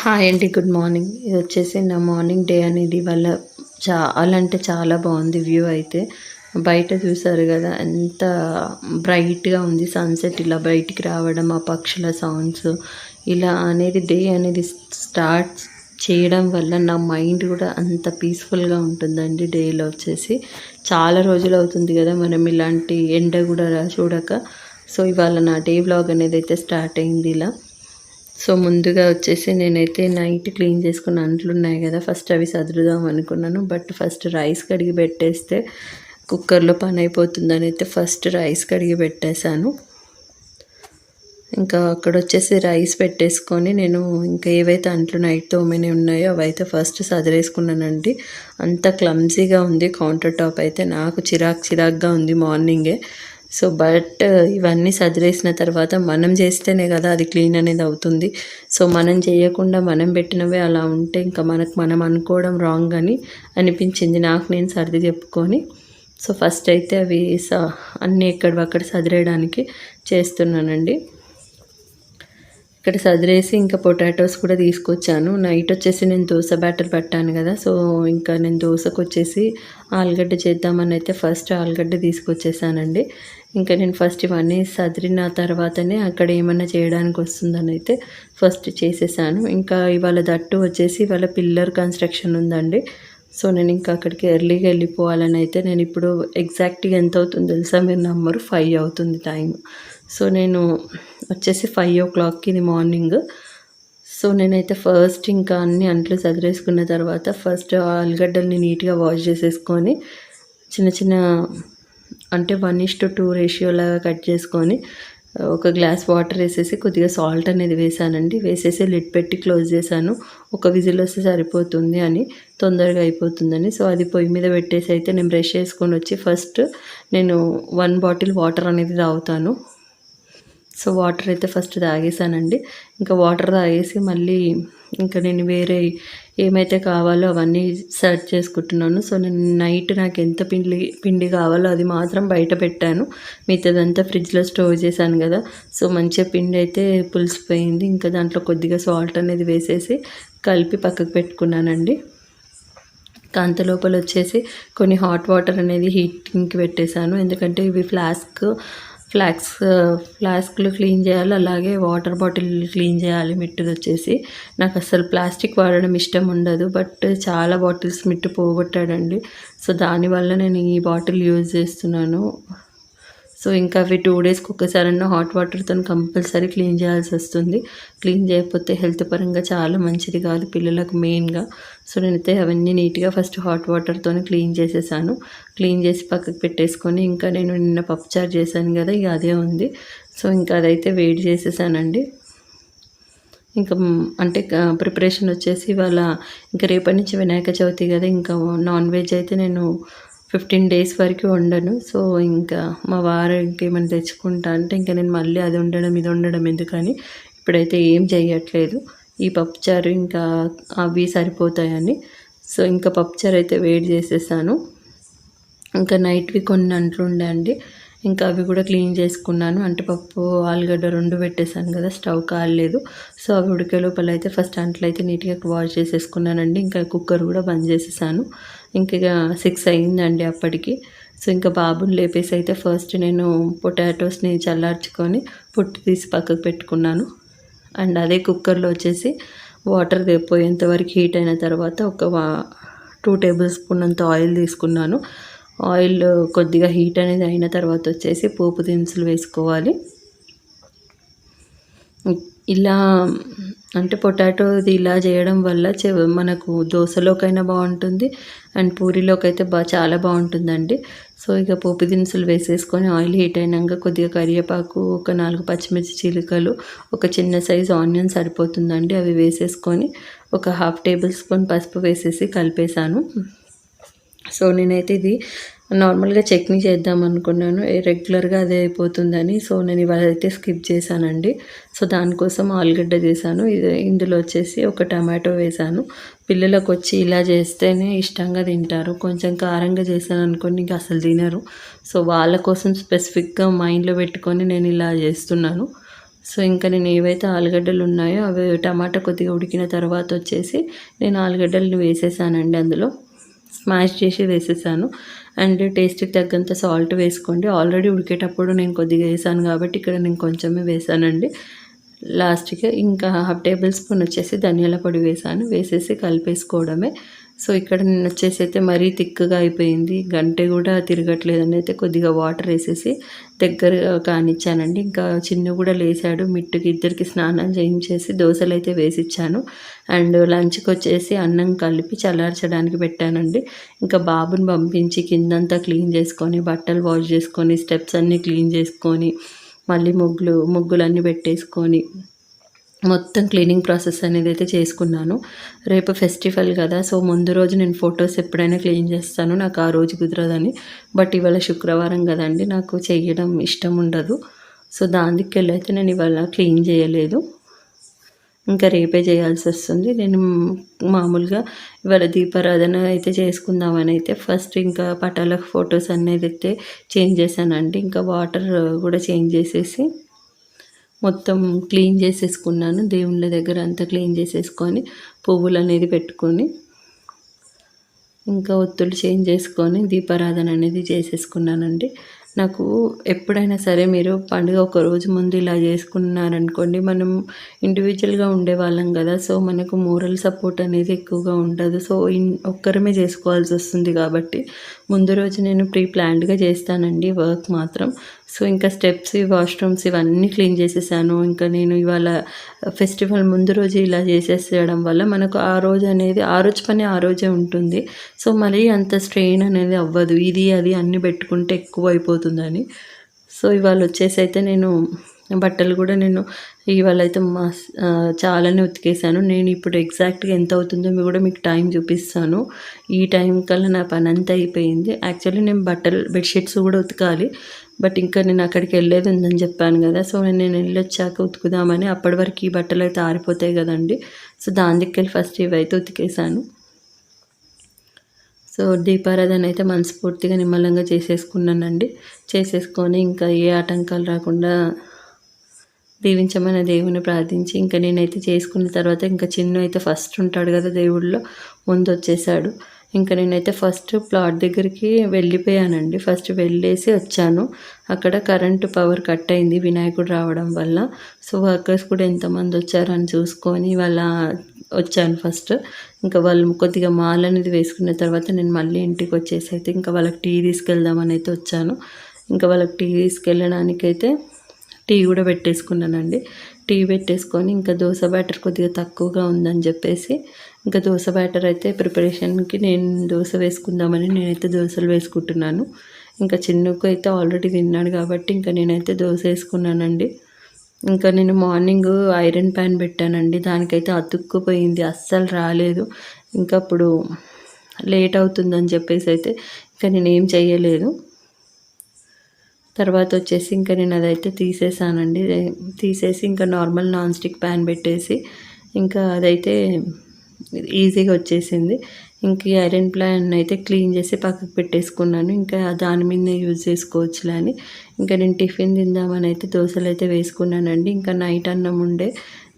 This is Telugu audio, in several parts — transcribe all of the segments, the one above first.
హాయ్ అండి. Good morning. ఇది వచ్చేసి నా మార్నింగ్ డే అనేది ఇవాళ చాలా అంటే చాలా బాగుంది. వ్యూ అయితే బయట చూసారు కదా, ఎంత బ్రైట్గా ఉంది. సన్సెట్ ఇలా బయటికి రావడం, ఆ పక్షుల సౌండ్స్ ఇలా అనేది డే అనేది స్టార్ట్ చేయడం వల్ల నా మైండ్ కూడా అంత పీస్ఫుల్గా ఉంటుందండి. డేలో వచ్చేసి చాలా రోజులు అవుతుంది కదా మనం ఇలాంటి ఎండ కూడా చూడక. సో ఇవాళ నా డే వ్లాగ్ అనేది అయితే స్టార్ట్ అయింది ఇలా. సో ముందుగా వచ్చేసి నేనైతే నైట్ క్లీన్ చేసుకున్న అంట్లు ఉన్నాయి కదా, ఫస్ట్ అవి సదురుదాం అనుకున్నాను. బట్ ఫస్ట్ రైస్ కడిగి పెట్టేస్తే కుక్కర్లో పని అయిపోతుందని అయితే ఫస్ట్ రైస్ కడిగి పెట్టేశాను. ఇంకా అక్కడ వచ్చేసి రైస్ పెట్టేసుకొని నేను ఇంకా ఏవైతే అంట్లు నైట్ తోమని ఉన్నాయో అవైతే ఫస్ట్ సదిరేసుకున్నానండి. అంత క్లమ్జీగా ఉంది కౌంటర్ టాప్ అయితే, నాకు చిరాక్గా ఉంది మార్నింగే. సో బట్ ఇవన్నీ సదిరేసిన తర్వాత మనం చేస్తేనే కదా అది క్లీన్ అనేది అవుతుంది. సో మనం చేయకుండా మనం పెట్టినవే అలా ఉంటే ఇంకా మనం అనుకోవడం రాంగ్ అని అనిపించింది నాకు, నేను సర్ది చెప్పుకొని. సో ఫస్ట్ అయితే అవి అన్నీ ఎక్కడవక్కడ సదిరేయడానికి చేస్తున్నానండి. ఇక్కడ సదిరేసి ఇంకా పొటాటోస్ కూడా తీసుకొచ్చాను. నైట్ వచ్చేసి నేను దోశ బ్యాటర్ పట్టాను కదా, సో ఇంకా నేను దోశకు వచ్చేసి ఆలుగడ్డ చేద్దామని అయితే ఫస్ట్ ఆలుగడ్డ తీసుకొచ్చేసానండి. ఇంకా నేను ఫస్ట్ ఇవన్నీ సదిరిన తర్వాతనే అక్కడ ఏమన్నా చేయడానికి వస్తుందని అయితే ఫస్ట్ చేసేసాను. ఇంకా ఇవాళ దట్టు వచ్చేసి ఇవాళ పిల్లర్ కన్స్ట్రక్షన్ ఉందండి. సో నేను ఇంకా అక్కడికి ఎర్లీగా వెళ్ళిపోవాలని అయితే నేను ఇప్పుడు ఎగ్జాక్ట్గా ఎంత అవుతుందో తెలుసా, మీరు నమ్మరు, 5 అవుతుంది టైం. సో నేను వచ్చేసి 5 o'clockకి ఇది మార్నింగ్. సో నేనైతే ఫస్ట్ ఇంకా అన్ని అంట్లు సదిరేసుకున్న తర్వాత ఫస్ట్ ఆలుగడ్డల్ని నీట్గా వాష్ చేసేసుకొని చిన్న అంటే 1:2 రేషియోలాగా కట్ చేసుకొని ఒక గ్లాస్ వాటర్ వేసేసి కొద్దిగా సాల్ట్ అనేది వేసానండి. వేసేసి లిడ్ పెట్టి క్లోజ్ చేశాను. ఒక విజిల్ వస్తే సరిపోతుంది అని, తొందరగా అయిపోతుందని. సో అది పొయ్యి మీద పెట్టేసి అయితే నేను బ్రష్ చేసుకొని వచ్చి ఫస్ట్ నేను 1 బాటిల్ వాటర్ అనేది తాగుతాను. సో వాటర్ అయితే ఫస్ట్ తాగేసానండి. ఇంకా వాటర్ తాగేసి మళ్ళీ ఇంకా నేను వేరే ఏమైతే కావాలో అవన్నీ సెర్చ్ చేసుకుంటున్నాను. సో నేను నైట్ నాకు ఎంత పిండి కావాలో అది మాత్రం బయట పెట్టాను, మిగతాదంతా ఫ్రిడ్జ్లో స్టోర్ చేశాను కదా. సో మంచిగా పిండి అయితే పులిసిపోయింది. ఇంకా దాంట్లో కొద్దిగా సాల్ట్ అనేది వేసేసి కలిపి పక్కకు పెట్టుకున్నానండి. అంత లోపల వచ్చేసి కొన్ని హాట్ వాటర్ అనేది హీటింగ్కి పెట్టేశాను. ఎందుకంటే ఇవి ఫ్లాస్క్లు క్లీన్ చేయాలి, అలాగే వాటర్ బాటిల్ క్లీన్ చేయాలి. మిట్టుది వచ్చేసి నాకు అసలు ప్లాస్టిక్ వాడడం ఇష్టం ఉండదు, బట్ చాలా బాటిల్స్ మిట్టు పోగొట్టాడండి. సో దానివల్ల నేను ఈ బాటిల్ యూజ్ చేస్తున్నాను. సో ఇంకా అవి 2 డేస్కి ఒక్కసారన్నా హాట్ వాటర్తో కంపల్సరీ క్లీన్ చేయాల్సి వస్తుంది. క్లీన్ చేయకపోతే హెల్త్ పరంగా చాలా మంచిది కాదు పిల్లలకు మెయిన్గా. సో నేనైతే అవన్నీ నీట్గా ఫస్ట్ హాట్ వాటర్తో క్లీన్ చేసేసాను. క్లీన్ చేసి పక్కకు పెట్టేసుకొని ఇంకా నేను నిన్న పప్పుచారు చేశాను కదా, ఇక అదే ఉంది. సో ఇంకా అదైతే వేడి చేసేసానండి. ఇంకా అంటే ప్రిపరేషన్ వచ్చేసి ఇవాళ ఇంకా రేపటి నుంచి వినాయక చవితి కదా, ఇంకా నాన్ వెజ్ అయితే నేను 15 days వరకు వండను. సో ఇంకా మా వారు ఇంకేమైనా తెచ్చుకుంటా అంటే ఇంకా నేను మళ్ళీ అది వండడం ఇది వండడం ఎందుకని ఇప్పుడైతే ఏం చేయట్లేదు. ఈ పప్పుచారు ఇంకా అవి సరిపోతాయని. సో ఇంకా పప్పుచారు అయితే వేడి చేసేసాను. ఇంకా నైట్వి కొన్ని అంట్లు ఉండే అండి, ఇంకా అవి కూడా క్లీన్ చేసుకున్నాను. అంటే పప్పు ఆలుగడ్డ 2 పెట్టేశాను కదా, స్టవ్ కాలేదు. సో అవి ఉడికే లోపల అయితే ఫస్ట్ అంట్లు అయితే నీట్గా వాష్ చేసేసుకున్నానండి. ఇంకా కుక్కర్ కూడా బంద్ చేసేసాను. ఇంకా 6 అయిందండి అప్పటికి. సో ఇంకా బాబుని లేపేసి అయితే ఫస్ట్ నేను పొటాటోస్ని చల్లార్చుకొని పొట్టు తీసి పక్కకు పెట్టుకున్నాను. అండ్ అదే కుక్కర్లో వచ్చేసి వాటర్ పోయేంత వరకు హీట్ అయిన తర్వాత ఒక 2 tablespoon అంత ఆయిల్ తీసుకున్నాను. ఆయిల్ కొద్దిగా హీట్ అనేది అయిన తర్వాత వచ్చేసి పోపు దినుసులు వేసుకోవాలి. ఇలా అంటే పొటాటోది ఇలా చేయడం వల్ల మనకు దోశలోకైనా బాగుంటుంది అండ్ పూరీలోకి అయితే చాలా బాగుంటుందండి. సో ఇక పోపు దినుసులు వేసేసుకొని ఆయిల్ హీట్ అయినాక కొద్దిగా కరివేపాకు, ఒక 4 పచ్చిమిర్చి చీలికలు, ఒక చిన్న సైజు ఆనియన్ సరిపోతుందండి. అవి వేసేసుకొని ఒక 1/2 tablespoon పసుపు వేసేసి కలిపేశాను. సో నేనైతే ఇది నార్మల్గా చట్నీ చేద్దాం అనుకున్నాను, రెగ్యులర్గా అదే అయిపోతుందని. సో నేను ఇవాళ అయితే స్కిప్ చేశానండి. సో దానికోసం ఆలుగడ్డ చేశాను. ఇందులో వచ్చేసి ఒక టమాటో వేశాను. పిల్లలకు వచ్చి ఇలా చేస్తేనే ఇష్టంగా తింటారు. కొంచెం కారంగా చేశాను అనుకోండి ఇంకా అసలు తినరు. సో వాళ్ళ కోసం స్పెసిఫిక్గా మైండ్లో పెట్టుకొని నేను ఇలా చేస్తున్నాను. సో ఇంకా నేను ఏవైతే ఆలుగడ్డలు ఉన్నాయో అవి టమాటా కొద్దిగా ఉడికిన తర్వాత వచ్చేసి నేను ఆలుగడ్డలను వేసేసానండి. అందులో స్మాష్ చేసి వేసేసాను. అండ్ టేస్ట్‌కి తగ్గంత సాల్ట్ వేసుకోండి. ఆల్రెడీ ఉడికేటప్పుడు నేను కొద్దిగా వేసాను కాబట్టి ఇక్కడ నేను కొంచెమే వేసానండి. లాస్ట్‌కి ఇంకా హాఫ్ టేబుల్ స్పూన్ వచ్చేసి ధనియాల పొడి వేసాను. వేసేసి కలిపేసుకోవడమే. సో ఇక్కడ నేను వచ్చేసి అయితే మరీ థిక్‌గా అయిపోయింది. గంటె కూడా తిరగట్లేదని అయితే కొద్దిగా వాటర్ వేసేసి దగ్గర కానిచ్చానండి. ఇంకా చిన్ను కూడా లేసాడు. మిట్టుకి ఇద్దరికి స్నానం చేయించేసి దోసలైతే వేసిచ్చాను. అండ్ లంచ్‌కి వచ్చేసి అన్నం కలిపి చల్లార్చడానికి పెట్టానండి. ఇంకా బాబుని పంపించి కిందంతా క్లీన్ చేసుకొని, బట్టలు వాష్ చేసుకొని, స్టెప్స్ అన్నీ క్లీన్ చేసుకొని, మళ్ళీ ముగ్గులన్నీ పెట్టేసుకొని మొత్తం క్లీనింగ్ ప్రాసెస్ అనేది అయితే చేసుకున్నాను. రేపు ఫెస్టివల్ కదా! సో ముందు రోజు నేను ఫొటోస్ ఎప్పుడైనా క్లీన్ చేస్తాను. నాకు ఆ రోజు కుదరదని. బట్ ఇవాళ శుక్రవారం కదండీ! నాకు చెయ్యడం ఇష్టం ఉండదు. సో దానికెళ్ళి అయితే నేను ఇవాళ క్లీన్ చేయలేదు. ఇంకా రేపే చేయాల్సొస్తుంది. నేను మామూలుగా ఇవాళ దీపారాధన అయితే చేసుకుందామని అయితే ఫస్ట్ ఇంకా పటాలకు ఫొటోస్ అనేది అయితే చేంజ్ చేశానండి. ఇంకా వాటర్ కూడా చేంజ్ చేసేసి మొత్తం క్లీన్ చేసేసుకున్నాను. దేవుళ్ళ దగ్గర అంతా క్లీన్ చేసేసుకొని పువ్వులు అనేది పెట్టుకొని ఇంకా ఒత్తులు చేంజ్ చేసుకొని దీపారాధన అనేది చేసేసుకున్నానండి. నాకు ఎప్పుడైనా సరే మీరు పండుగ ఒక రోజు ముందు ఇలా చేసుకున్నారనుకోండి, మనం ఇండివిజువల్‌గా ఉండేవాళ్ళం కదా! సో మనకు మోరల్ సపోర్ట్ అనేది ఎక్కువగా ఉండదు. సో ఒక్కరమే చేసుకోవాల్సొస్తుంది కాబట్టి ముందు రోజు నేను ప్రీ ప్లాన్డ్‌గా చేస్తానండి వర్క్ మాత్రం. సో ఇంకా స్టెప్స్, వాష్‌రూమ్స్ ఇవన్నీ క్లీన్ చేసేసాను. ఇంకా నేను ఇవాళ ఫెస్టివల్ ముందు రోజు ఇలా చేసేసేయడం వల్ల మనకు ఆ రోజు అనేది ఆ రోజు పని ఆ రోజే ఉంటుంది. సో మరీ అంత స్ట్రెయిన్ అనేది అవ్వదు. ఇది అది అన్నీ పెట్టుకుంటే ఎక్కువైపోతుందని. సో ఇవాళ వచ్చేసి అయితే నేను బట్టలు కూడా నేను ఇవాళైతే చాలానే ఉతికేసాను. నేను ఇప్పుడు ఎగ్జాక్ట్‌గా ఎంత అవుతుందో కూడా మీకు టైం చూపిస్తాను. ఈ టైం కల్లా నా పనంతా అయిపోయింది. యాక్చువల్లీ నేను బెడ్‌షీట్స్ కూడా ఉతకాలి. బట్ ఇంకా నేను అక్కడికి వెళ్ళేది ఉందని చెప్పాను కదా! సో నేను వెళ్ళొచ్చాక ఉతుకుదామని అప్పటి వరకు ఈ బట్టలు అయితే ఆరిపోతాయి కదండీ! సో దాని దిక్కెళ్ళి ఫస్ట్ ఇవైతే ఉతికేసాను. సో దీపారాధన అయితే మనస్ఫూర్తిగా నిమ్మలంగా చేసేసుకున్నానండి. చేసేసుకొని ఇంకా ఏ ఆటంకాలు రాకుండా దీవించమని దేవుని ప్రార్థించి ఇంకా నేనైతే చేసుకున్న తర్వాత ఇంకా చిన్ను అయితే ఫస్ట్ ఉంటాడు కదా దేవుడిలో, ముందు వచ్చేసాడు. ఇంకా నేనైతే ఫస్ట్ ప్లాట్ దగ్గరికి వెళ్ళిపోయానండి. ఫస్ట్ వెళ్ళేసి వచ్చాను. అక్కడ పవర్ కట్ అయింది వినాయకుడు రావడం వల్ల. సో వర్కర్స్ కూడా ఎంతమంది వచ్చారని చూసుకొని వచ్చాను ఫస్ట్. ఇంకా వాళ్ళు కొద్దిగా మాల అనేది వేసుకున్న తర్వాత నేను మళ్ళీ ఇంటికి వచ్చేసి అయితే ఇంకా వాళ్ళకి టీ తీసుకెళ్దామని అయితే వచ్చాను. ఇంకా వాళ్ళకి టీ తీసుకెళ్ళడానికైతే టీ కూడా పెట్టేసుకున్నానండి. టీ పెట్టేసుకొని ఇంకా దోశ బ్యాటర్ కొద్దిగా తక్కువగా ఉందని చెప్పేసి ఇంకా దోశ బ్యాటర్ అయితే ప్రిపరేషన్కి నేను దోశ వేసుకుందామని నేనైతే దోశలు వేసుకుంటున్నాను. ఇంకా చిన్నుకు అయితే ఆల్రెడీ తిన్నాడు కాబట్టి ఇంకా నేనైతే దోశ వేసుకున్నానండి. ఇంకా నేను మార్నింగ్ ఐరన్ ప్యాన్ పెట్టానండి. దానికైతే అతుక్కుపోయింది, అస్సలు రాలేదు. ఇంకా అప్పుడు లేట్ అవుతుందని చెప్పేసి అయితే ఇంకా నేనేం చేయలేదు. తర్వాత వచ్చేసి ఇంకా నేను అదైతే తీసేసానండి. తీసేసి ఇంకా నార్మల్ నాన్ స్టిక్ ప్యాన్ పెట్టేసి ఇంకా అదైతే ఈజీగా వచ్చేసింది. ఇంక ఈ ఐరన్ ప్యాన్ అయితే క్లీన్ చేసి పక్కకు పెట్టేసుకున్నాను. ఇంకా దాని మీదనే యూజ్ చేసుకోవచ్చులే అని ఇంకా నేను టిఫిన్ తిందామని అయితే దోశలు అయితే వేసుకున్నానండి. ఇంకా నైట్ అన్నం ఉండే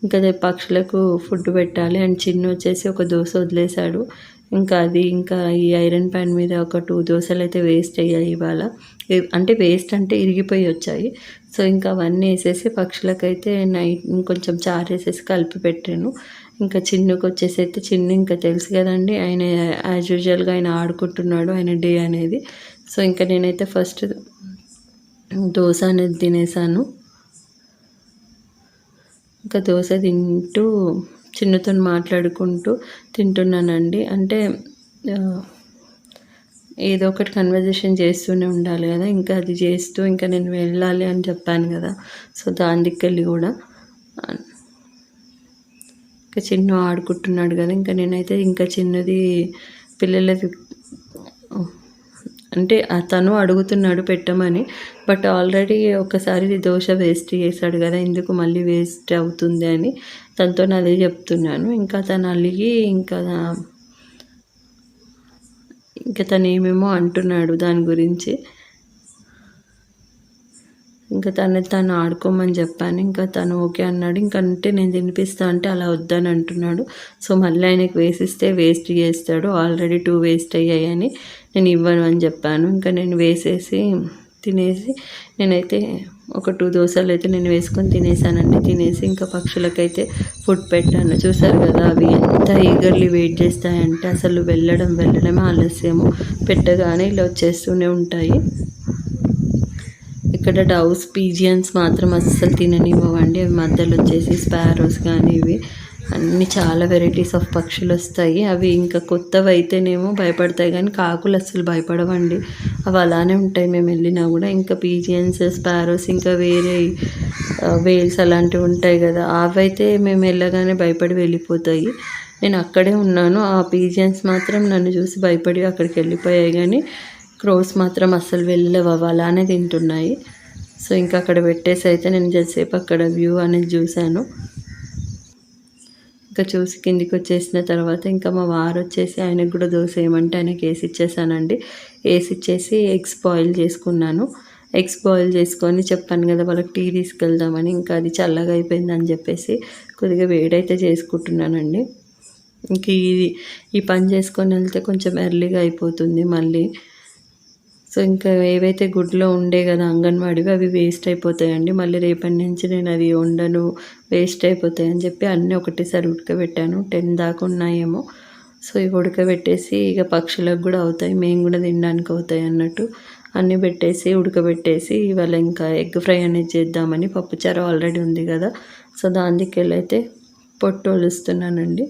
ఇంకా పక్షులకు ఫుడ్ పెట్టాలి. అండ్ చిన్ను వచ్చేసి ఒక దోశ వదిలేశాడు. ఇంకా ఈ ఐరన్ ప్యాన్ మీద ఒక 2 దోశలు అయితే వేస్ట్ అయ్యాయి ఇవాళ. అంటే వేస్ట్ అంటే ఇరిగిపోయి వచ్చాయి. సో ఇంకా అవన్నీ వేసేసి పక్షులకైతే నైట్ ఇంకొంచెం చారు వేసేసి కలిపి పెట్టాను. ఇంకా చిన్నుకి వచ్చేసి అయితే చిన్ను ఇంకా తెలుసు కదండి, ఆయన యాజ్ యూజువల్గా ఆయన ఆడుకుంటున్నాడు ఆయన డే అనేది. సో ఇంకా నేనైతే ఫస్ట్ దోశ అనేది తినేసాను. ఇంకా దోశ తింటూ చిన్నుతో మాట్లాడుకుంటూ తింటున్నానండి. అంటే ఏదో ఒకటి కన్వర్జేషన్ చేస్తూనే ఉండాలి కదా! ఇంకా అది చేస్తూ ఇంకా నేను వెళ్ళాలి అని చెప్పాను కదా! సో దాని దిక్కెళ్ళి కూడా ఇంకా చిన్ను ఆడుకుంటున్నాడు కదా! ఇంకా నేనైతే ఇంకా చిన్నది పిల్లలది అంటే తను అడుగుతున్నాడు పెట్టమని. బట్ ఆల్రెడీ ఒకసారి దోశ వేస్ట్ చేశాడు కదా! ఎందుకు మళ్ళీ వేస్ట్ అవుతుంది అని తనతో అదే చెప్తున్నాను. ఇంకా తను అలిగి ఇంకా తను ఏమేమో అంటున్నాడు దాని గురించి. ఇంకా తను ఆడుకోమని చెప్పాను. ఇంకా తను ఓకే అన్నాడు. ఇంకా అంటే నేను తినిపిస్తా అంటే అలా వద్దని అంటున్నాడు. సో మళ్ళీ ఆయనకి వేసిస్తే వేస్ట్ చేస్తాడు. ఆల్రెడీ 2 వేస్ట్ అయ్యాయని నేను ఇవ్వను అని చెప్పాను. ఇంకా నేను వేసేసి తినేసి నేనైతే ఒక 2 దోసలు అయితే నేను వేసుకొని తినేసానండి. తినేసి ఇంకా పక్షులకైతే ఫుడ్ పెట్టాను. చూసారు కదా అవి ఎంత ఈగర్లీ వెయిట్ చేస్తాయంటే అసలు వెళ్ళడమే ఆలస్యము. పెట్టగానే ఇలా వచ్చేస్తూనే ఉంటాయి. ఇక్కడ డౌస్ పీజియన్స్ మాత్రం అస్సలు తిననివ్వండి. అవి మధ్యలో వచ్చేసి స్పారోస్ కానీ ఇవి అన్నీ చాలా వెరైటీస్ ఆఫ్ పక్షులు వస్తాయి. అవి ఇంకా కొత్తవి అయితేనేమో భయపడతాయి కానీ కాకులు అస్సలు భయపడవండి. అవి అలానే ఉంటాయి మేము వెళ్ళినా కూడా. ఇంకా పీజియన్స్, స్పారోస్, ఇంకా వేరే వేల్స్ అలాంటివి ఉంటాయి కదా, అవైతే మేము వెళ్ళగానే భయపడి వెళ్ళిపోతాయి. నేను అక్కడే ఉన్నాను. ఆ పీజియన్స్ మాత్రం నన్ను చూసి భయపడి అక్కడికి వెళ్ళిపోయాయి కానీ క్రోస్ మాత్రం అస్సలు వెళ్ళలేవు. అవి అలానే తింటున్నాయి. సో ఇంకా అక్కడ పెట్టేసి అయితే నేను జరసేపు అక్కడ వ్యూ అనేది చూశాను. ఇంకా చూసి కిందికి వచ్చేసిన తర్వాత ఇంకా మా వారు వచ్చేసి ఆయనకు కూడా దోశ వేయమంటే ఆయనకి వేసి ఇచ్చేసానండి. వేసి ఇచ్చేసి ఎగ్స్ బాయిల్ చేసుకున్నాను. ఎగ్స్ బాయిల్ చేసుకొని చెప్పాను కదా వాళ్ళకి టీ తీసుకెళ్దామని. ఇంకా అది చల్లగా అయిపోయిందని చెప్పేసి కొద్దిగా వేడైతే చేసుకుంటున్నానండి. ఇంక ఈ పని చేసుకొని వెళ్తే కొంచెం ఎర్లీగా అయిపోతుంది మళ్ళీ. సో ఇంకా ఏవైతే గుడ్లో ఉండే కదా అంగన్వాడివి అవి వేస్ట్ అయిపోతాయండి. మళ్ళీ రేపటి నుంచి నేను అది వండను, వేస్ట్ అయిపోతాయని చెప్పి అన్నీ ఒకటేసారి ఉడకబెట్టాను. 10 దాకా ఉన్నాయేమో. సో ఇవి ఉడకబెట్టేసి ఇక పక్షులకు కూడా అవుతాయి, మేము కూడా తినడానికి అవుతాయి అన్నట్టు అన్నీ పెట్టేసి ఉడకబెట్టేసి ఇవాళ ఇంకా ఎగ్ ఫ్రై అనేది చేద్దామని. పప్పుచారు ఆల్రెడీ ఉంది కదా, సో దానికి వెళ్ళైతే పొట్టు వలుస్తున్నానండి.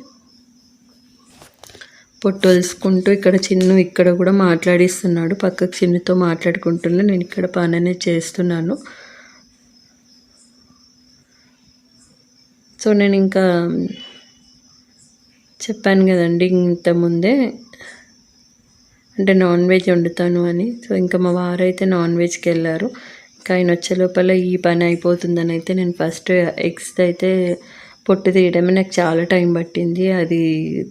పొట్టు వలుసుకుంటూ ఇక్కడ చిన్ను ఇక్కడ కూడా మాట్లాడిస్తున్నాడు. పక్కకు చిన్నుతో మాట్లాడుకుంటున్నా. నేను ఇక్కడ పని అనేది చేస్తున్నాను. సో నేను ఇంకా చెప్పాను కదండి ఇంతకుముందే అంటే నాన్ వెజ్ వండుతాను అని. సో ఇంకా మా వారైతే నాన్ వెజ్కి వెళ్ళారు. ఇంకా ఆయన వచ్చే లోపల ఈ పని అయిపోతుందని అయితే నేను ఫస్ట్ ఎగ్స్ అయితే పొట్టు తీయడమే నాకు చాలా టైం పట్టింది. అది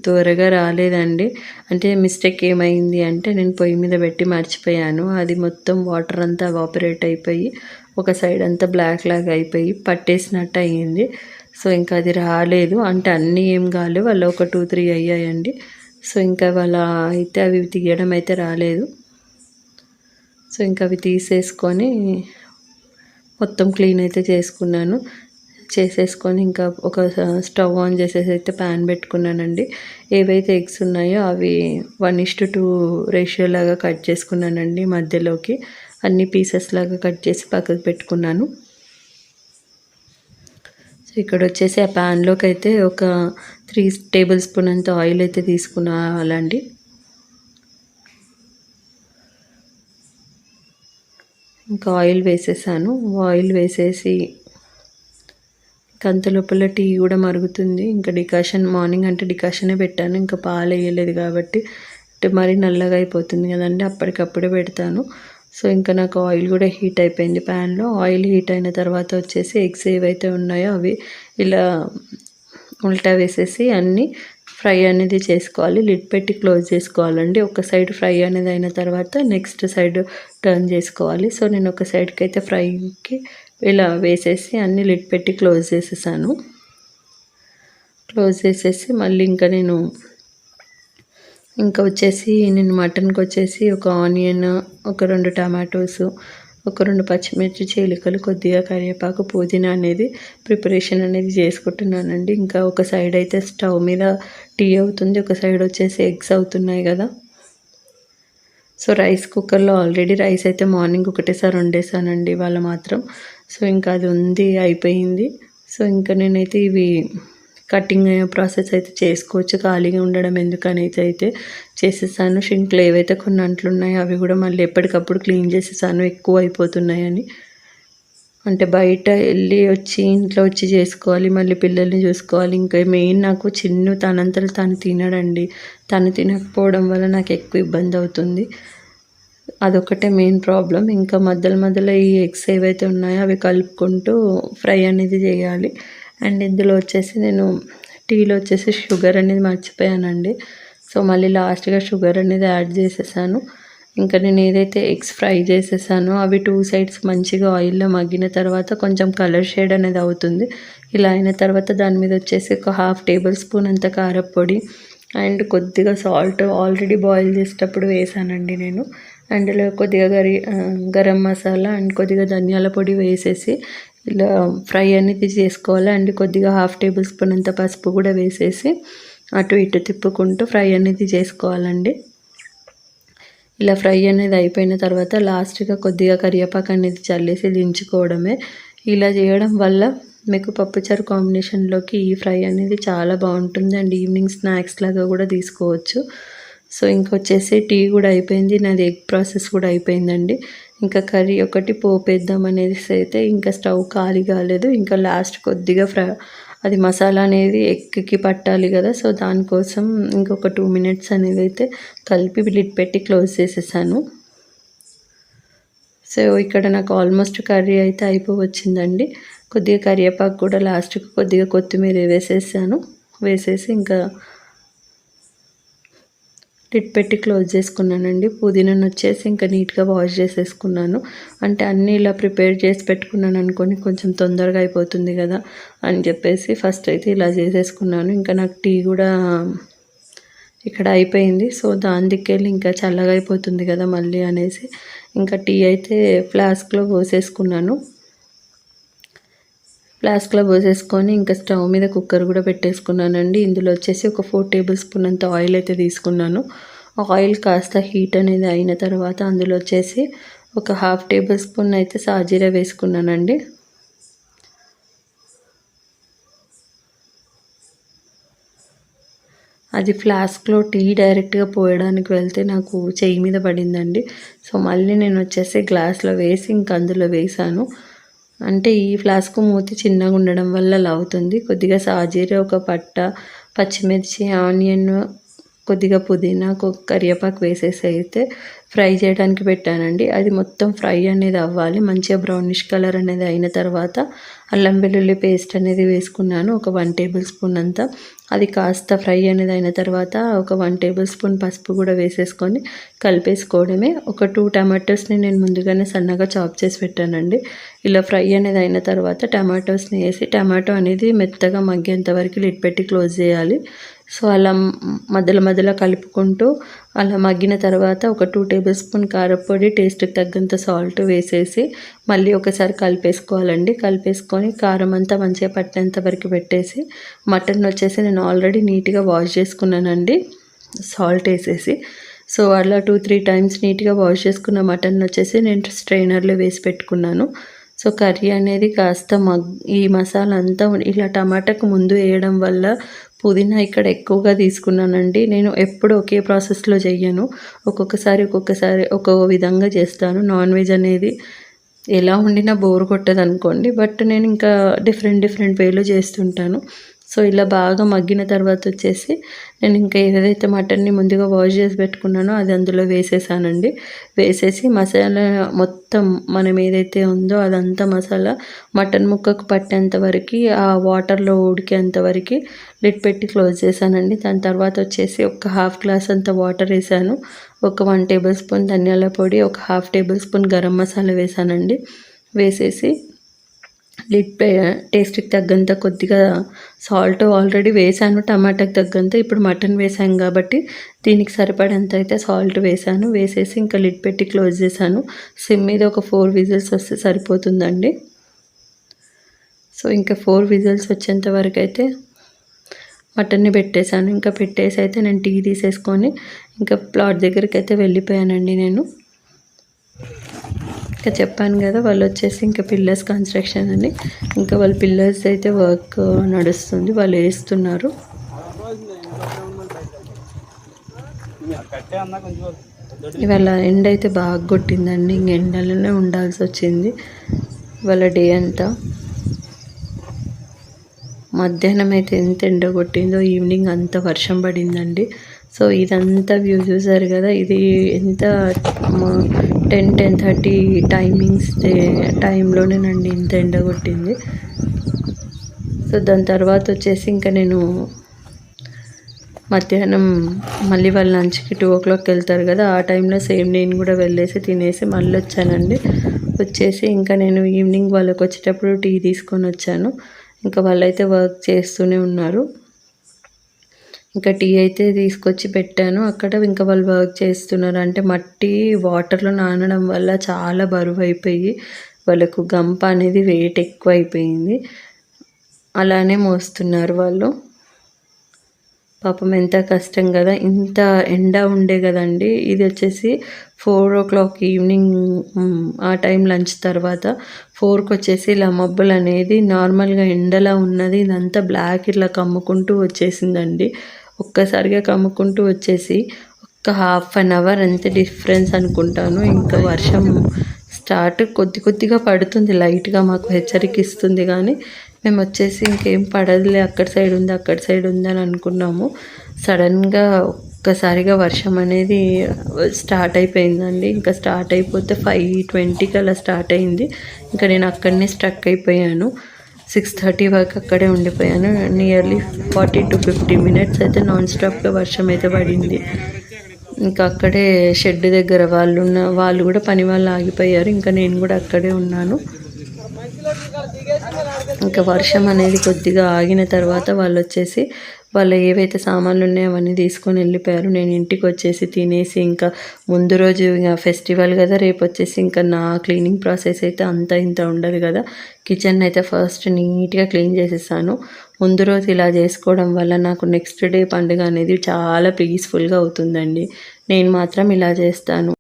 త్వరగా రాలేదండి. అంటే మిస్టేక్ ఏమైంది అంటే నేను పొయ్యి మీద పెట్టి మర్చిపోయాను. అది మొత్తం వాటర్ అంతా ఎవాపరేట్ అయిపోయి ఒక సైడ్ అంతా బ్లాక్ లాగా అయిపోయి పట్టేసినట్టు అయ్యింది. సో ఇంకా అది రాలేదు. అంటే అన్నీ ఏం కాలేవు, వాళ్ళ ఒక 2-3 అయ్యాయండి. సో ఇంకా వాళ్ళ అయితే అవి తీయడం అయితే రాలేదు. సో ఇంకా అవి తీసేసుకొని మొత్తం క్లీన్ అయితే చేసుకున్నాను. చేసేసుకొని ఇంకా ఒక స్టవ్ ఆన్ చేసేసి అయితే ప్యాన్ పెట్టుకున్నానండి. ఏవైతే ఎగ్స్ ఉన్నాయో అవి 1:2 రేషియో లాగా కట్ చేసుకున్నానండి. మధ్యలోకి అన్ని పీసెస్ లాగా కట్ చేసి పక్కకు పెట్టుకున్నాను. సో ఇక్కడ వచ్చేసి ఆ ప్యాన్లోకి అయితే ఒక 3 టేబుల్ స్పూన్ అంత ఆయిల్ అయితే తీసుకున్నానండి. ఇంకా ఆయిల్ వేసేసాను. ఆయిల్ వేసేసి అంత లోపల టీ కూడా మరుగుతుంది. ఇంకా డికాషన్ మార్నింగ్ అంటే డికాషనే పెట్టాను. ఇంకా పాలు వేయలేదు కాబట్టి అంటే మరీ నల్లగా అయిపోతుంది కదండి, అప్పటికప్పుడే పెడతాను. సో ఇంకా నాకు ఆయిల్ కూడా హీట్ అయిపోయింది ప్యాన్లో. ఆయిల్ హీట్ అయిన తర్వాత వచ్చేసి ఎగ్స్ ఏవైతే ఉన్నాయో అవి ఇలా ఉల్టా వేసేసి అన్నీ ఫ్రై అనేది చేసుకోవాలి. లిడ్ పెట్టి క్లోజ్ చేసుకోవాలండి. ఒక సైడ్ ఫ్రై అనేది అయిన తర్వాత నెక్స్ట్ సైడ్ టర్న్ చేసుకోవాలి. సో నేను ఒక సైడ్కి అయితే ఫ్రైకి ఇలా వేసేసి అన్నీ లిడ్ పెట్టి క్లోజ్ చేసేసాను. క్లోజ్ చేసేసి మళ్ళీ ఇంకా వచ్చేసి నేను మటన్కి వచ్చేసి ఒక ఆనియన్, ఒక 2 టమాటోస్, ఒక 2 పచ్చిమిర్చి చీలికలు, కొద్దిగా కరివేపాకు, పుదీనా అనేది ప్రిపరేషన్ అనేది చేసుకుంటున్నానండి. ఇంకా ఒక సైడ్ అయితే స్టవ్ మీద టీ అవుతుంది, ఒక సైడ్ వచ్చేసి ఎగ్స్ అవుతున్నాయి కదా. సో రైస్ కుక్కర్లో ఆల్రెడీ రైస్ అయితే మార్నింగ్ ఒకటేసారి వండేసానండి ఇవాళ మాత్రం. సో ఇంకా అది ఉంది, అయిపోయింది. సో ఇంకా నేనైతే ఇవి కటింగ్ ప్రాసెస్ అయితే చేసుకోవచ్చు, ఖాళీగా ఉండడం ఎందుకనేసి అయితే చేసేసాను. షింక్లు ఏవైతే కొన్ని అంట్లు ఉన్నాయో అవి కూడా మళ్ళీ ఎప్పటికప్పుడు క్లీన్ చేసేసాను, ఎక్కువ అయిపోతున్నాయని. అంటే బయట వెళ్ళి వచ్చి ఇంట్లో వచ్చి చేసుకోవాలి, మళ్ళీ పిల్లల్ని చూసుకోవాలి. ఇంకా మెయిన్ నాకు చిన్ను తనంతలో తను తినడండి. తను తినకపోవడం వల్ల నాకు ఎక్కువ ఇబ్బంది అవుతుంది. అదొకటే మెయిన్ ప్రాబ్లం. ఇంకా మధ్యలో ఈ ఎగ్స్ ఏవైతే ఉన్నాయో అవి కలుపుకుంటూ ఫ్రై అనేది చేయాలి. అండ్ ఇందులో వచ్చేసి నేను టీలో వచ్చేసి షుగర్ అనేది మర్చిపోయానండి. సో మళ్ళీ లాస్ట్గా షుగర్ అనేది యాడ్ చేసేసాను. ఇంకా నేను ఏదైతే ఎగ్స్ ఫ్రై చేసేసానో అవి 2 సైడ్స్ మంచిగా ఆయిల్లో మగ్గిన తర్వాత కొంచెం కలర్ షేడ్ అనేది అవుతుంది. ఇలా అయిన తర్వాత దాని మీద వచ్చేసి ఒక 1/2 టేబుల్ స్పూన్ అంత కారప్పొడి అండ్ కొద్దిగా సాల్ట్ ఆల్రెడీ బాయిల్ చేసేటప్పుడు వేసానండి నేను. అందులో కొద్దిగా గరం మసాలా అండ్ కొద్దిగా ధనియాల పొడి వేసేసి ఇలా ఫ్రై అనేది చేసుకోవాలి. అండ్ కొద్దిగా 1/2 టేబుల్ స్పూన్ అంత పసుపు కూడా వేసేసి అటు ఇటు తిప్పుకుంటూ ఫ్రై అనేది చేసుకోవాలండి. ఇలా ఫ్రై అనేది అయిపోయిన తర్వాత లాస్ట్గా కొద్దిగా కరివేపాకు అనేది చల్లేసి దించుకోవడమే. ఇలా చేయడం వల్ల మీకు పప్పుచారు కాంబినేషన్లోకి ఈ ఫ్రై అనేది చాలా బాగుంటుంది అండ్ ఈవినింగ్ స్నాక్స్ లాగా కూడా తీసుకోవచ్చు. సో ఇంకొచ్చేసి టీ కూడా అయిపోయింది, నాది ఎగ్ ప్రాసెస్ కూడా అయిపోయిందండి. ఇంకా కర్రీ ఒకటి పోపేద్దాం అనేసి అయితే ఇంకా స్టవ్ ఖాళీ కాలేదు. ఇంకా లాస్ట్ కొద్దిగా అది మసాలా అనేది ఎగ్కి పట్టాలి కదా, సో దానికోసం ఇంకొక 2 మినిట్స్ అనేది అయితే కలిపి లిడ్ పెట్టి క్లోజ్ చేసేసాను. సో ఇక్కడ నాకు ఆల్మోస్ట్ కర్రీ అయితే అయిపోవచ్చిందండి. కొద్దిగా కరివేపాకు కూడా లాస్ట్కి కొద్దిగా కొత్తిమీర వేసేసి ఇంకా లిడ్ పెట్టి క్లోజ్ చేసుకున్నానండి. పుదీనాను వచ్చేసి ఇంకా నీట్గా వాష్ చేసేసుకున్నాను. అంటే అన్నీ ఇలా ప్రిపేర్ చేసి పెట్టుకున్నాను అనుకోని కొంచెం తొందరగా అయిపోతుంది కదా అని చెప్పేసి ఫస్ట్ అయితే ఇలా చేసేసుకున్నాను. ఇంకా నాకు టీ కూడా ఇక్కడ అయిపోయింది. సో దాని దిక్కెళ్ళి ఇంకా చల్లగా అయిపోతుంది కదా మళ్ళీ అనేసి ఇంకా టీ అయితే ఫ్లాస్క్లో పోసేసుకున్నాను. ఫ్లాస్క్లో పోసేసుకొని ఇంకా స్టవ్ మీద కుక్కర్ కూడా పెట్టేసుకున్నానండి. ఇందులో వచ్చేసి ఒక 4 టేబుల్ స్పూన్ అంత ఆయిల్ అయితే తీసుకున్నాను. ఆయిల్ కాస్త హీట్ అనేది అయిన తర్వాత అందులో వచ్చేసి ఒక 1/2 టేబుల్ స్పూన్ అయితే సాజీరా వేసుకున్నానండి. అది ఫ్లాస్క్లో టీ డైరెక్ట్గా పోయడానికి వెళ్తే నాకు చెయ్యి మీద పడిందండి. సో మళ్ళీ నేను వచ్చేసి గ్లాస్లో వేసి ఇంకా అందులో వేసాను. అంటే ఈ ఫ్లాస్క్ మూతి చిన్నగా ఉండడం వల్ల అలా అవుతుంది. కొద్దిగా సాజీర, ఒక పట్ట, పచ్చిమిర్చి, ఆనియన్, కొద్దిగా పుదీనా, కరివేపాకు వేసేసి అయితే ఫ్రై చేయడానికి పెట్టానండి. అది మొత్తం ఫ్రై అనేది అవ్వాలి, మంచిగా బ్రౌనిష్ కలర్ అనేది అయిన తర్వాత అల్లం వెల్లుల్లి పేస్ట్ అనేది వేసుకున్నాను ఒక 1 టేబుల్ స్పూన్ అంతా. అది కాస్త ఫ్రై అనేది అయిన తర్వాత ఒక 1 టేబుల్ స్పూన్ పసుపు కూడా వేసేసుకొని కలిపేసుకోవడమే. ఒక 2 టమాటోస్ని నేను ముందుగానే సన్నగా చాప్ చేసి పెట్టానండి. ఇలా ఫ్రై అనేది అయిన తర్వాత టమాటోస్ని వేసి టమాటో అనేది మెత్తగా మగ్గేంత వరకు లిడ్ పెట్టి క్లోజ్ చేయాలి. సో అలా మధ్యలో కలుపుకుంటూ అలా మగ్గిన తర్వాత ఒక 2 టేబుల్ స్పూన్ కారపొడి, టేస్ట్కి తగ్గంత సాల్ట్ వేసేసి మళ్ళీ ఒకసారి కలిపేసుకోవాలండి. కలిపేసుకొని కారం అంతా మంచిగా పట్టేంత వరకు పెట్టేసి మటన్ వచ్చేసి నేను ఆల్రెడీ నీట్గా వాష్ చేసుకున్నానండి సాల్ట్ వేసేసి. సో అలా 2-3 టైమ్స్ నీట్గా వాష్ చేసుకున్న మటన్ వచ్చేసి నేను స్ట్రైనర్లో వేసి పెట్టుకున్నాను. సో కర్రీ అనేది కాస్త ఈ మసాలా అంతా ఇలా టమాటాకు ముందు వేయడం వల్ల పుదీనా ఇక్కడ ఎక్కువగా తీసుకున్నానండి. నేను ఎప్పుడు ఒకే ప్రాసెస్లో చెయ్యను, ఒక్కొక్కసారి ఒక్కొక్క విధంగా చేస్తాను. నాన్ వెజ్ అనేది ఎలా వండినా బోర్ కొట్టదు అనుకోండి, బట్ నేను ఇంకా డిఫరెంట్ వేలో చేస్తుంటాను. సో ఇలా బాగా మగ్గిన తర్వాత వచ్చేసి నేను ఇంకా ఏదైతే మటన్ని ముందుగా వాష్ చేసి పెట్టుకున్నానో అది అందులో వేసేసానండి. వేసేసి మసాలా మొత్తం మనం ఏదైతే ఉందో అదంతా మసాలా మటన్ ముక్కకు పట్టేంత వరకు ఆ వాటర్లో ఉడికేంత వరకు లిడ్ పెట్టి క్లోజ్ చేశానండి. దాని తర్వాత వచ్చేసి ఒక 1/2 గ్లాస్ అంత వాటర్ వేసాను. ఒక 1 టేబుల్ స్పూన్ ధనియాల పొడి, ఒక 1/2 టేబుల్ స్పూన్ గరం మసాలా వేసానండి. వేసేసి టేస్ట్కి తగ్గంత కొద్దిగా సాల్ట్ ఆల్రెడీ వేసాను టమాటాకి తగ్గంత. ఇప్పుడు మటన్ వేసాను కాబట్టి దీనికి సరిపడంత అయితే సాల్ట్ వేసాను. వేసేసి ఇంకా లిడ్ పెట్టి క్లోజ్ చేశాను. సిమ్ మీద ఒక 4 విజిల్స్ వస్తే సరిపోతుందండి. సో ఇంకా 4 విజిల్స్ వచ్చేంత వరకు అయితే మటన్ని పెట్టేశాను. ఇంకా పెట్టేసి అయితే నేను టీ తీసేసుకొని ఇంకా ప్లాట్ దగ్గరికి అయితే వెళ్ళిపోయానండి నేను. ఇంకా చెప్పాను కదా వాళ్ళు వచ్చేసి ఇంకా పిల్లర్స్ కన్స్ట్రక్షన్ అని, ఇంకా వాళ్ళ పిల్లర్స్ అయితే వర్క్ నడుస్తుంది, వాళ్ళు వేస్తున్నారు. ఇవాళ ఎండ అయితే బాగా కొట్టిందండి. ఇంక ఎండలోనే ఉండాల్సి వచ్చింది వాళ్ళ డే అంతా. మధ్యాహ్నం అయితే ఎంత ఎండ కొట్టిందో, ఈవినింగ్ అంత వర్షం పడిందండి. సో ఇదంతా వ్యూ చూసారు కదా, ఇది ఎంత 10-10:30 టైంలోనేనండి ఇంత ఎండ కొట్టింది. సో దాని తర్వాత వచ్చేసి ఇంకా నేను మధ్యాహ్నం మళ్ళీ వాళ్ళు లంచ్కి 2 o'clock వెళ్తారు కదా, ఆ టైంలో సేమ్ నేను కూడా వెళ్ళేసి తినేసి మళ్ళీ వచ్చానండి. వచ్చేసి ఇంకా నేను ఈవినింగ్ వాళ్ళకి వచ్చేటప్పుడు టీ తీసుకొని వచ్చాను. ఇంకా వాళ్ళైతే వర్క్ చేస్తూనే ఉన్నారు. ఇంకా టీ అయితే తీసుకొచ్చి పెట్టాను అక్కడ. ఇంకా వాళ్ళు వర్క్ చేస్తున్నారు. అంటే మట్టి వాటర్లో నానడం వల్ల చాలా బరువు అయిపోయి వాళ్ళకు గంప అనేది వెయిట్ ఎక్కువ అయిపోయింది. అలానే మోస్తున్నారు వాళ్ళు. పాపం ఎంత కష్టం కదా, ఇంత ఎండ ఉండే కదండి. ఇది వచ్చేసి 4 o'clock ఈవినింగ్, ఆ టైం లంచ్ తర్వాత 4కి వచ్చేసి ఇలా మబ్బులు అనేది నార్మల్గా ఎండలా ఉన్నది, ఇదంతా బ్లాక్ ఇట్లా కమ్ముకుంటూ వచ్చేసిందండి. ఒక్కసారిగా కమ్ముకుంటూ వచ్చేసి ఒక 1/2 hour అంతే డిఫరెన్స్ అనుకుంటాను. ఇంకా వర్షం స్టార్ట్ కొద్దిగా పడుతుంది లైట్గా, మాకు హెచ్చరిక ఇస్తుంది. కానీ మేము వచ్చేసి ఇంకేం పడదులే, అక్కడ సైడ్ ఉంది అని అనుకున్నాము. సడన్గా ఒక్కసారిగా వర్షం అనేది స్టార్ట్ అయిపోయిందండి. ఇంకా స్టార్ట్ అయిపోతే 5:20కి అలా స్టార్ట్ అయింది. ఇంకా నేను అక్కడనే స్ట్రక్ అయిపోయాను. 6:30 వరకు అక్కడే ఉండిపోయాను. నియర్లీ 40 to 50 minutes అయితే నాన్ స్టాప్గా వర్షం అయితే పడింది. ఇంకా అక్కడే షెడ్ దగ్గర వాళ్ళు కూడా పని వాళ్ళు ఆగిపోయారు. ఇంకా నేను కూడా అక్కడే ఉన్నాను. ఇంకా వర్షం అనేది కొద్దిగా ఆగిన తర్వాత వాళ్ళు వచ్చేసి వాళ్ళు ఏవైతే సామాన్లు ఉన్నాయో అవన్నీ తీసుకొని వెళ్ళిపోయారు. నేను ఇంటికి వచ్చేసి తినేసి, ఇంకా ముందు రోజు ఇంకా ఫెస్టివల్ కదా, రేపు వచ్చేసి ఇంకా నా క్లీనింగ్ ప్రాసెస్ అయితే అంత ఇంత ఉండదు కదా. కిచెన్ అయితే ఫస్ట్ నీట్గా క్లీన్ చేసేసాను. ముందు రోజు ఇలా చేసుకోవడం వల్ల నాకు నెక్స్ట్ డే పండుగ అనేది చాలా పీస్ఫుల్గా అవుతుందండి. నేను మాత్రం ఇలా చేస్తాను.